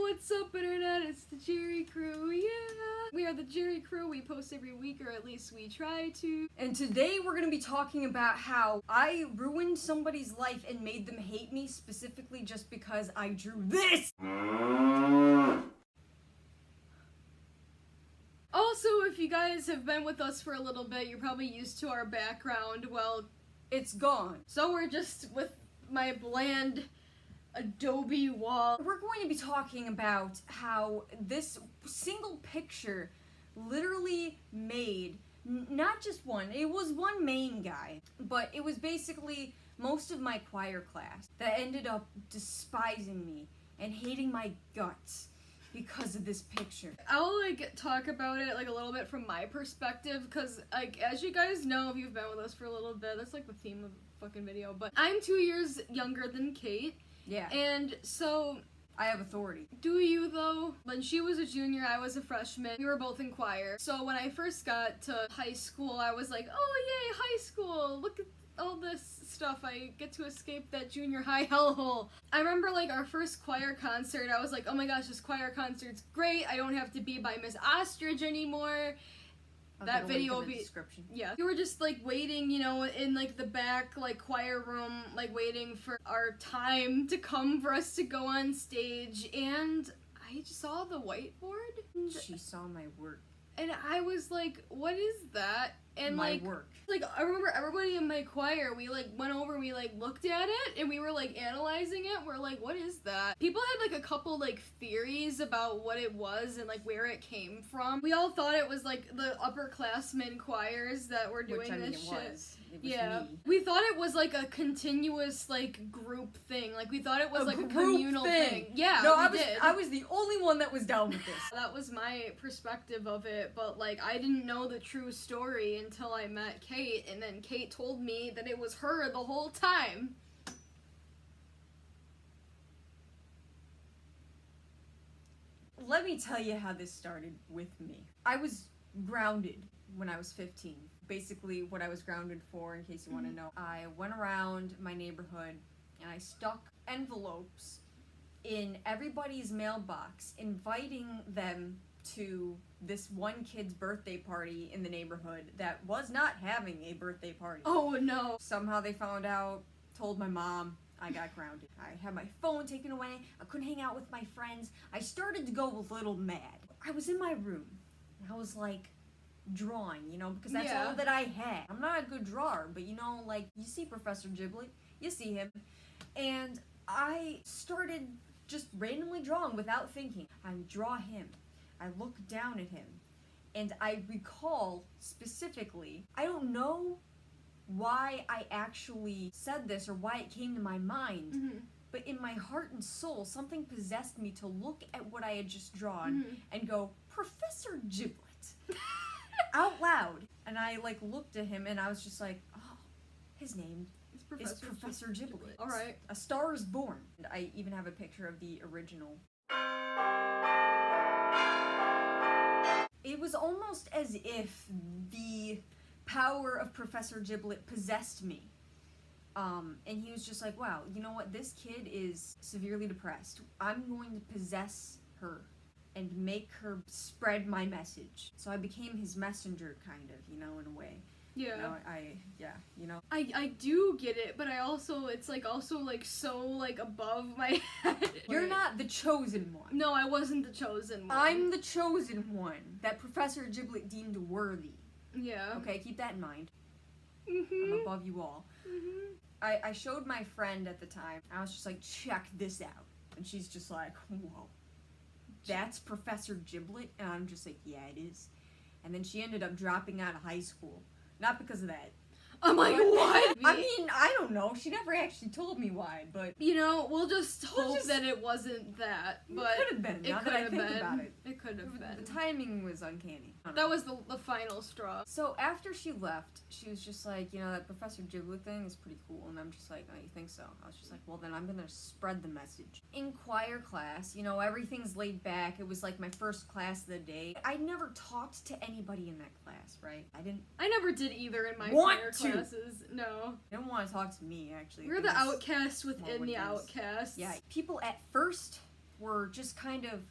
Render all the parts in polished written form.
what's up, internet? It's the Jerry Crew, yeah! We are the Jerry Crew. We post every week, or at least we try to. And today we're gonna be talking about how I ruined somebody's life and made them hate me specifically just because I drew this! Also, if you guys have been with us for a little bit, you're probably used to our background. Well, It's gone. so we're just with my bland Adobe wall. We're going to be talking about how this single picture literally made not just one, it was one main guy, but it was basically most of my choir class that ended up despising me and hating my guts because of this picture. I'll talk about it a little bit from my perspective, because as you guys know, if you've been with us for a little bit, that's the theme of the fucking video, but I'm 2 years younger than Kate. Yeah. And so, I have authority. do you though? When she was a junior, I was a freshman. We were both in choir. So when I first got to high school, I was like, oh yay, high school! Look at all this stuff. I get to escape that junior high hellhole. I remember our first choir concert, I was like, oh my gosh, this choir concert's great. I don't have to be by Miss Ostrich anymore. That video will be description. Yeah. We were just waiting, in the back choir room, waiting for our time to come for us to go on stage, and I just saw the whiteboard. She saw my work. And I was like, what is that? And my work. I remember everybody in my choir, we went over and we looked at it and we were analyzing it. We're like, what is that? People had a couple theories about what it was and where it came from. We all thought it was the upperclassmen choirs that were doing this shit. It was Yeah, me. we thought it was a continuous group thing. We thought it was a group communal thing. Yeah, no, we did. I was the only one that was down with this. That was my perspective of it, but I didn't know the true story until I met Kate, and then Kate told me that it was her the whole time. Let me tell you how this started with me. I was grounded when I was 15. Basically, what I was grounded for, in case you want to know, I went around my neighborhood and I stuck envelopes in everybody's mailbox, inviting them to this one kid's birthday party in the neighborhood that was not having a birthday party. Oh no. Somehow they found out, told my mom, I got grounded. I had my phone taken away, I couldn't hang out with my friends. I started to go a little mad. I was in my room, and I was drawing, because that's all that I had. I'm not a good drawer, but you see Professor Giblet, you see him, and I started just randomly drawing without thinking. I draw him. I look down at him, and I recall specifically, I don't know why I actually said this or why it came to my mind, but in my heart and soul, something possessed me to look at what I had just drawn and go, Professor Giblet, out loud. And I looked at him and I was just like, oh, his name is Professor Giblet. Alright. A Star is Born. And I even have a picture of the original. It was almost as if the power of Professor Giblet possessed me. And he was just like, wow, you know what? This kid is severely depressed. I'm going to possess her and make her spread my message. So I became his messenger, kind of, in a way. Yeah. I do get it, but I also, it's also so above my head. You're not the chosen one. No, I wasn't the chosen one. I'm the chosen one that Professor Giblet deemed worthy. Yeah. Okay, keep that in mind. Mm-hmm. I'm above you all. Mm-hmm. I showed my friend at the time. I was just like, check this out. And she's just like, whoa. That's Professor Giblet? And I'm just like, yeah, it is. And then she ended up dropping out of high school. Not because of that. I'm like, what? I mean, I don't know. She never actually told me why, but... we'll just hope that it wasn't that, but... It could have been, now that I think about it. It could have been. The timing was uncanny. That was the final straw. So after she left, she was just like, that Professor Giblet thing is pretty cool, and I'm just like, oh, you think so? I was just like, well, then I'm gonna spread the message. In choir class, everything's laid back. It was my first class of the day. I never talked to anybody in that class, right? I never did either in my Want choir to. classes. No. They don't want to talk to me, actually. We're the outcast within the outcast. Yeah, people at first were just kind of,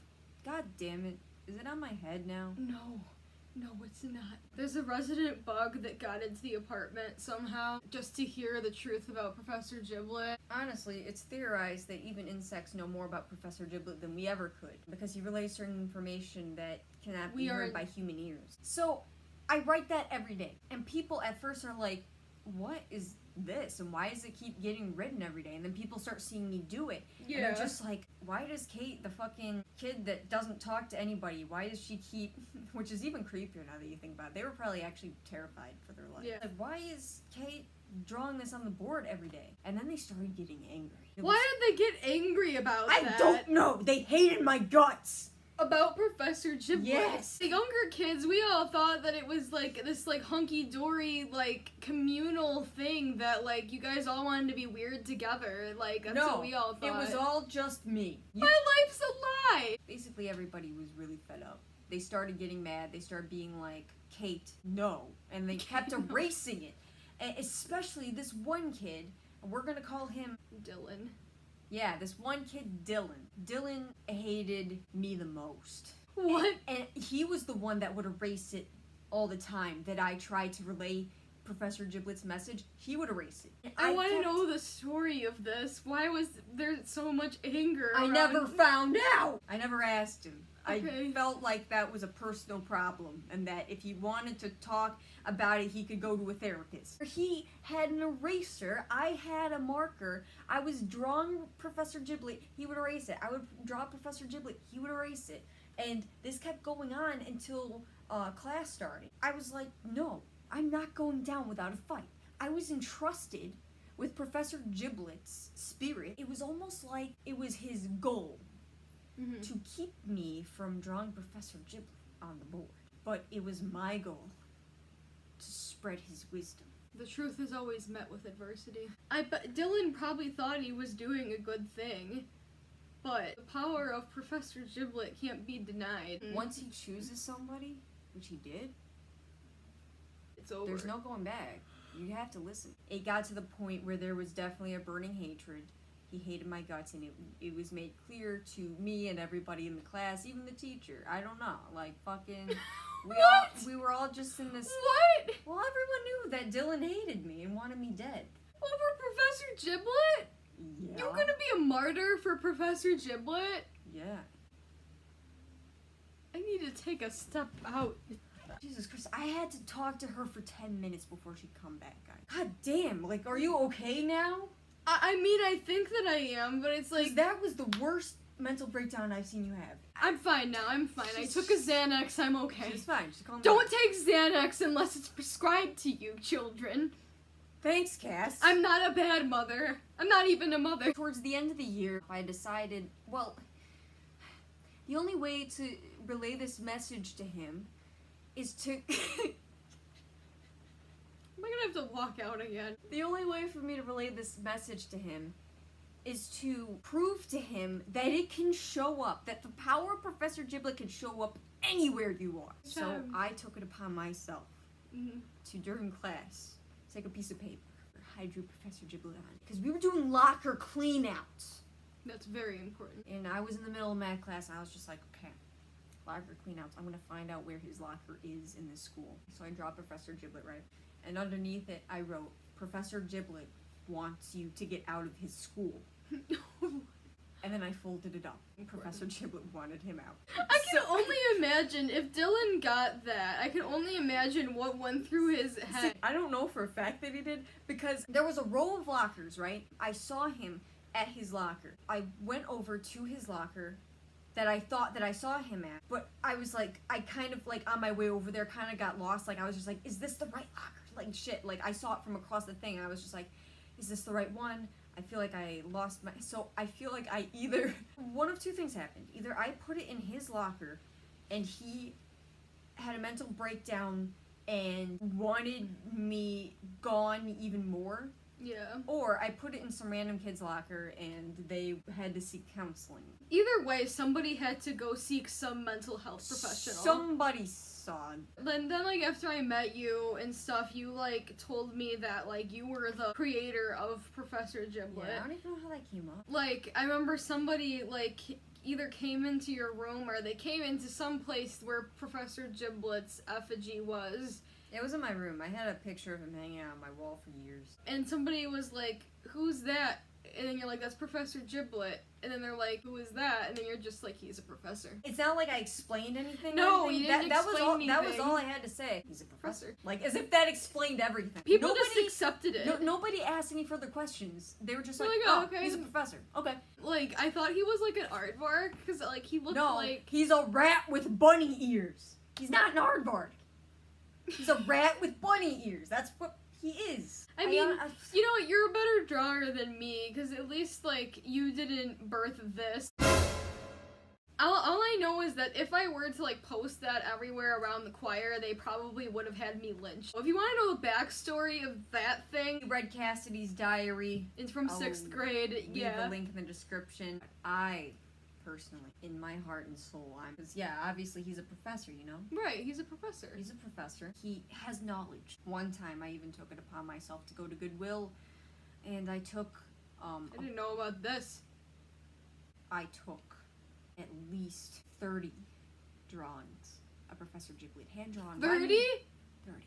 God damn it, is it on my head now? No, it's not. There's a resident bug that got into the apartment somehow just to hear the truth about Professor Giblet. Honestly, it's theorized that even insects know more about Professor Giblet than we ever could, because he relays certain information that cannot be heard by human ears. So, I write that every day, and people at first are like, what is this, and why does it keep getting written every day? And then people start seeing me do it, and they're just like, why does Kate, the fucking kid that doesn't talk to anybody, why does she keep, which is even creepier now that you think about it, they were probably actually terrified for their life. Yeah. Like, why is Kate drawing this on the board every day? And then they started getting angry. Why did they get angry about that? I don't know! They hated my guts! About Professor Giblet. Yes. The younger kids, we all thought that it was like this like hunky-dory like communal thing that like you guys all wanted to be weird together. Like that's what we all thought. It was all just me. My life's a lie. Basically everybody was really fed up. They started getting mad. They started being like, Kate, no. And they kept erasing it. And especially this one kid, we're gonna call him Dylan. Yeah, this one kid, Dylan. Dylan hated me the most. What? And he was the one that would erase it all the time, that I tried to relay Professor Giblet's message. He would erase it. I want to know the story of this. Why was there so much anger I around... never found out! I never asked him. Okay. I felt like that was a personal problem, and that if he wanted to talk about it, he could go to a therapist. He had an eraser, I had a marker, I was drawing Professor Giblet, he would erase it. I would draw Professor Giblet, he would erase it. And this kept going on until class started. I was like, no, I'm not going down without a fight. I was entrusted with Professor Giblet's spirit. It was almost like it was his goal. Mm-hmm. To keep me from drawing Professor Giblet on the board. But it was my goal to spread his wisdom. The truth is always met with adversity. Dylan probably thought he was doing a good thing, but the power of Professor Giblet can't be denied. Once he chooses somebody, which he did, it's over. There's no going back. You have to listen. It got to the point where there was definitely a burning hatred. He hated my guts, and it was made clear to me and everybody in the class, even the teacher. I don't know, like fucking. We were all just in this. What? Well, everyone knew that Dylan hated me and wanted me dead. Over Professor Giblet? Yeah. You're gonna be a martyr for Professor Giblet? Yeah. I need to take a step out. Jesus Christ, I had to talk to her for 10 minutes before she'd come back, guys. God damn, like, are you okay now? I mean, I think that I am, but it's like... That was the worst mental breakdown I've seen you have. I'm fine now, I'm fine. I took a Xanax, I'm okay. She's fine, she's calm down. Don't take Xanax unless it's prescribed to you, children. Thanks, Cass. I'm not a bad mother. I'm not even a mother. Towards the end of the year, I decided, well, the only way to relay this message to him is to... Am I gonna have to walk out again? The only way for me to relay this message to him is to prove to him that it can show up, that the power of Professor Giblet can show up anywhere you are. So I took it upon myself to, during class, take a piece of paper, I drew Professor Giblet on, because we were doing locker cleanouts. That's very important. And I was in the middle of math class, and I was just like, okay, locker cleanouts, I'm gonna find out where his locker is in this school. So I draw Professor Giblet, right? And underneath it, I wrote, Professor Giblet wants you to get out of his school. And then I folded it up. Professor Giblet wanted him out. I can only imagine, if Dylan got that, I can only imagine what went through his head. See, I don't know for a fact that he did, because there was a row of lockers, right? I saw him at his locker. I went over to his locker that I thought that I saw him at, but I was like, I kind of like on my way over there kind of got lost. Like I was just like, is this the right locker? Like shit, like I saw it from across the thing and I was just like, is this the right one? I feel like I lost my, so I feel like I either, one of two things happened. Either I put it in his locker and he had a mental breakdown and wanted me gone even more. Yeah. Or I put it in some random kid's locker and they had to seek counseling. Either way, somebody had to go seek some mental health professional. Somebody saw. Then like, after I met you and stuff, you, like, told me that, like, you were the creator of Professor Giblet. Yeah, I don't even know how that came up. Like, I remember somebody, like, either came into your room or they came into some place where Professor Giblet's effigy was. It was in my room. I had a picture of him hanging on my wall for years. And somebody was like, "Who's that?" And then you're like, "That's Professor Giblet." And then they're like, "Who is that?" And then you're just like, "He's a professor." It's not like I explained anything. No, or anything. you didn't explain That was anything. all I had to say. He's a professor. Professor. Like, as if that explained everything. People just accepted it. Nobody asked any further questions. They were just They're like, like, "Oh, oh, okay." he's a professor. Okay. Like, I thought he was like an aardvark, because like, he looked No, like... he's a rat with bunny ears. He's not an aardvark. He's a rat with bunny ears. That's what he is. I mean, you know what, you're a better drawer than me, because at least, like, you didn't birth this. All I know is that if I were to, like, post that everywhere around the choir, they probably would have had me lynched. If you want to know the backstory of that thing... You read Kassidy's diary. It's from 6th grade, Leave a link in the description. I, personally, in my heart and soul, because, yeah, obviously he's a professor, you know? Right, he's a professor. He's a professor. He has knowledge. One time I even took it upon myself to go to Goodwill, and I took, I didn't know about this. I took at least 30 drawings of Professor Giblet, hand-drawn. 30? 30.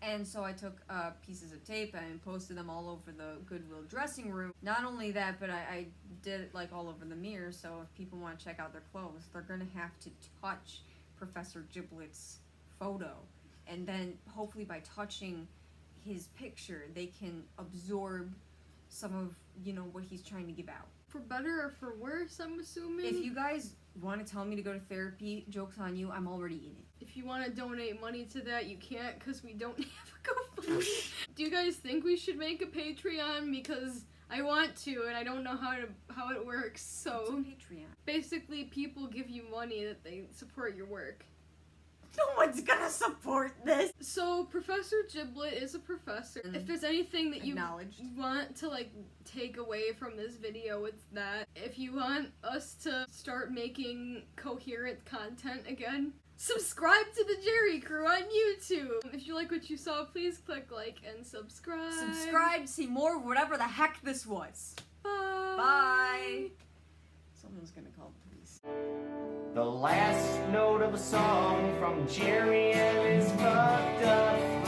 And so I took pieces of tape and posted them all over the Goodwill dressing room. Not only that, but I did it like all over the mirror, so if people want to check out their clothes, they're going to have to touch Professor Giblet's photo. And then hopefully by touching his picture, they can absorb some of, you know, what he's trying to give out. For better or for worse, I'm assuming? If you guys want to tell me to go to therapy, joke's on you, I'm already in it. If you want to donate money to that, you can't, because we don't have a GoFundMe. Do you guys think we should make a Patreon? Because I want to, and I don't know how it works, so... What's a Patreon? Basically, people give you money that they support your work. No one's gonna support this! So, Professor Giblet is a professor. If there's anything that you want to, like, take away from this video, it's that. If you want us to start making coherent content again, subscribe to the Jerry Crew on YouTube! If you like what you saw, please click like and subscribe. Subscribe, see more of whatever the heck this was. Bye! Bye! Someone's gonna call the police. The last note of a song from Jerry and his fucked up